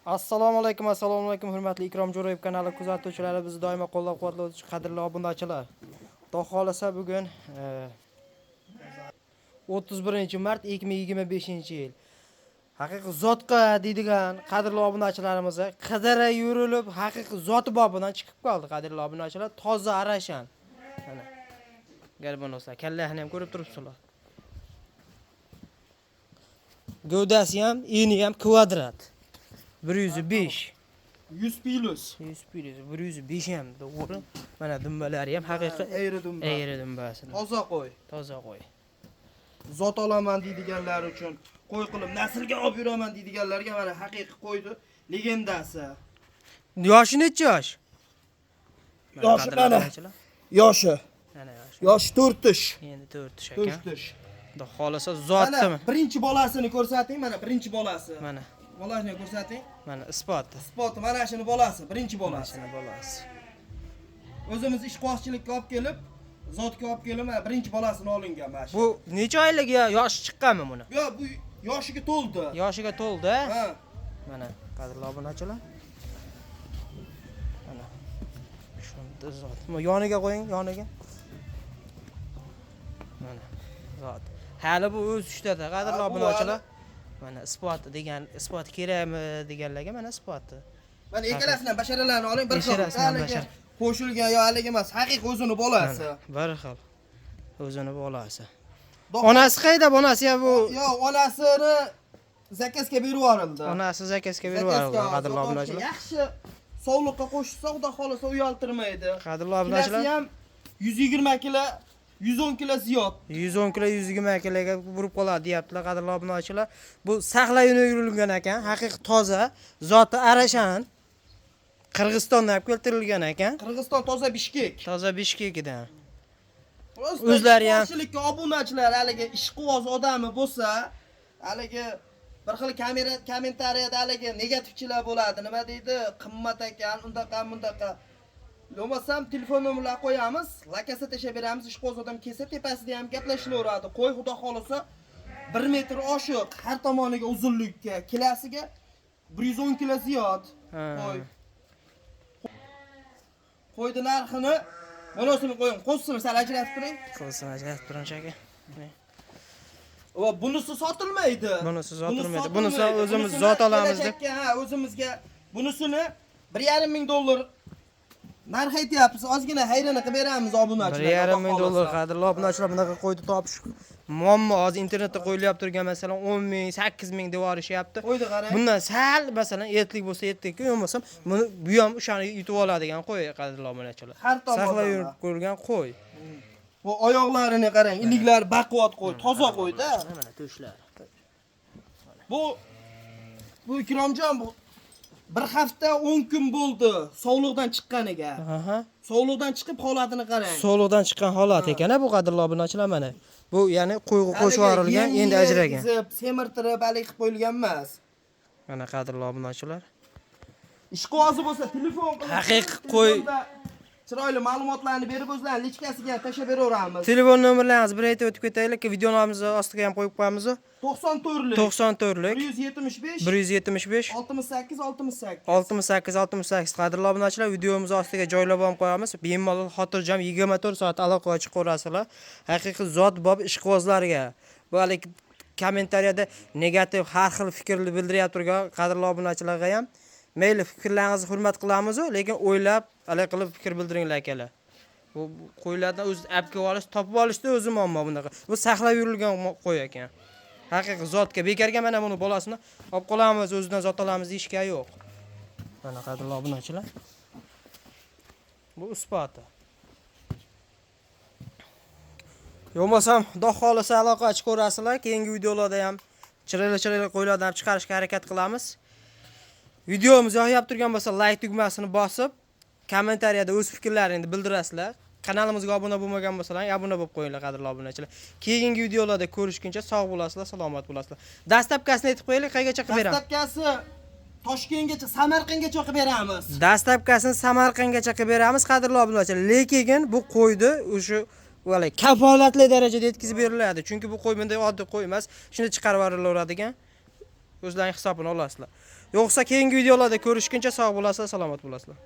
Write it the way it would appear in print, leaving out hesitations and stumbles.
Assalomu alaykum, hurmatli Ikrom Jo'rayev kanali kuzatuvchilari, bizni doimo qo'llab-quvvatlovchi qadrli obunachilar. Xudo xolasa bugun 31-mart 2025-yil. Haqiqiy zotqa deydigan qadrli obunachilarimiz qidira yurilib, haqiqiy zot bobidan chiqib qoldi qadrli obunachilar. Toza arashan. Mana galbonoslar, kallahni ham ko'rib turibsizlar. Gövdasi ham, eni ham kvadrat. 105. 100 plus. 105 ham to'g'ri. Mana dumbalari ham haqiqiy Eğri dumba. Eğri dumbasi. Toza qo'y. Toza qo'y. Zot olaman deydiganlar uchun, qo'y qilib naslga olib yuraman deydiganlarga mana haqiqiy qo'ydi legendasi. Yoshi necha yosh? Yoshi mana. Yoshi. Mana yoshi. Yoshi 4 yosh. Endi 4 yosh 4 ekan. yosh. Xudo xolasa zotdimi? Mana birinchi bolasini ko'rsating, mana birinchi bolasi. Mana. Bolasini ko'rsating. Mana isboti. Spot mana shuni bolasi, birinchi bolasi. Mana bolasi. O'zimiz ishqoqchilikka olib kelib, zotga olib kelib, mana birinchi bolasini olingan mana shu. Bu necha oylik yoshi chiqqanmi buni? Yo, bu yoshiga to'ldi. Yoshiga to'ldi. Ha. Mana qadrli obunachilar. Mana. Shunda zot. Yoniga qo'ying, yoniga. Mana zot. Hali bu o'z ishtada qadrli obunachilar. Mana isboti degan, isbot kerakmi deganlarga mana isboti. Mana ikkalasidan basharalarni oling, bir xil. Ikkalasidan bashara. Qo'shilgan yo haligi emas, haqiqiy o'zini bolasi. Bir xil. O'zini bolasi. Onasi qayda? Onasi ya bu Yo, onasini zakazga berib yuborildi. onasi zakazga berib yuborildi qadrli obunachilar. Yaxshi sog'liqqa qo'shsa, xudo xolasa uyaltirmaydi. Qadrli obunachilar. Kilasi ham 120 kilo, 110 kilo ziyod. 110 kilo 120 kiloga burib qoladi deyaptilar qadrli obunachilar. Bu saqlayini yurilgan ekan, haqiqiy toza, zoti arashan. Qirg'izistondan olib keltirilgan ekan. Qirg'iziston toza Bishkek. Toza Bishkekidan. O'zlari ham yaxshilikka obunachilar haligi ishqiboz odami bo'lsa, haligi bir xil kommentariyada haligi negativchilar bo'ladi. Nima deydi? Qimmat ekan, undaqa, bundaqa. Bo'lmasam telefon nomerlarini qo'yamiz, lakasa tashab beramiz, ishqiboz odam kelsa tepasida ham gaplashilaveradi. Qo'y xudo xolasa 1 metr oshiq, har tomoniga uzunlikka, kilosiga 110 kilo ziyod. Qo'y. Qo'ydi narxini Monosini qo'ying, qo'sini sal ajratib turing. Qo'sini ajratib turing shaka. Va bunisi sotilmaydi. Bunisi sotilmaydi. Bunisi o'zimiz zot olamiz deb. Ha, o'zimizga bunisini 1,5 ming dollar narx aytyapmiz. Ozgina hayron qilib beramiz obunachilarga. 1,5 ming dollar qadrli obunachilar bunaqa qo'ydi topish. Muammo hozir internetda qo'yilyapti turgan masalan 10 ming, 8 ming deb orishyapti. Qo'ydi qarang. Bundan sal masalan etlik bo'lsa etlik, yo'qmasam buni bu ham o'shani yutib oladigan qo'y qadrli obunachilar. Har tomondan saqlab yurib ko'rgan qo'y. Bu oyoqlarini qarang, iliklari baquvvat qo'y, toza qo'yda. Mana to'shlar. Bu Ikromjon bu bir hafta 10 kun bo'ldi sog'liqdan chiqqaniga. Aha. Sog'liqdan chiqib holatini qarang. Sog'liqdan chiqqan holat ekan bu qadrli obunachilar mana. Bu ya'ni qo'yga qo'shib yuborilgan, endi ajragan. Semirtirib hali qilib qo'yilgan emas. Mana qadrli obunachilar. Ishqibozi bo'lsa telefon qilib haqiqiy qo'y chiroyli ma'lumotlarni berib o'zlarining lichkasiga tashab beraveramiz. Telefon nomerlaringizni bir aytib o'tib ketaylik, videolarimizni ostiga ham qo'yib qo'yamiz. 94lik 94lik 175 175 68 68 68 68 qadrli obunachilar, videomiz ostiga joylab ham qo'yamiz. Bemalol xotirjam 24 soat aloqa chiqib ko'rasizlar. Haqiqiy zot bob ishqibozlarga. Bu hali kommentariyada negativ har xil fikrni bildiryapti turgan qadrli obunachilarga ham mayli fikrlaringizni hurmat qilamiz, lekin o'ylab, hali qilib fikr bildiringlar akalar. Bu qo'ylardan o'z apga olish, topib olishda o'zi muammo bunaqa. Bu saqlab yurilgan qo'y ekan. Haqiqiy zotga bekarga mana buni bolasini olib qolamiz, o'zidan zot olamiz deyishga yo'q. Mana qadrli obunachilar. Bu isboti. Yo'qmasam, xudo xolasa aloqa ochib ko'rasizlar. Keyingi videolarda ham chiroyli qo'ylardan chiqarishga harakat qilamiz. Videomiz yoqib turgan bo'lsa, like tugmasini bosib, kommentariyada o'z fikrlaringizni bildirasizlar. Kanalimizga obuna bo'lmagan bo'lsalar, obuna bo'lib qo'yinglar qadrli obunachilar. Keyingi videolarda ko'rishguncha sog' bo'lasizlar, salomat bo'lasizlar. Dastlabkasini aytib qo'yaylik, qayergacha qilib beramiz? Dastlabkasi Toshkentgacha, Samarqandgacha qilib beramiz. Dastlabkasini Samarqandgacha qilib beramiz qadrli obunachilar. Lekin bu qo'ydi o'sha valay kafolatli darajada yetkazib beriladi. Chunki bu qo'y bunday oddiy qo'y emas, shuni chiqarib yuboriladigan. O'zlaring hisobini olasizlar. Yo'qsa keyingi videolarda ko'rishguncha sog' bo'lasizlar, salomat bo'lasizlar.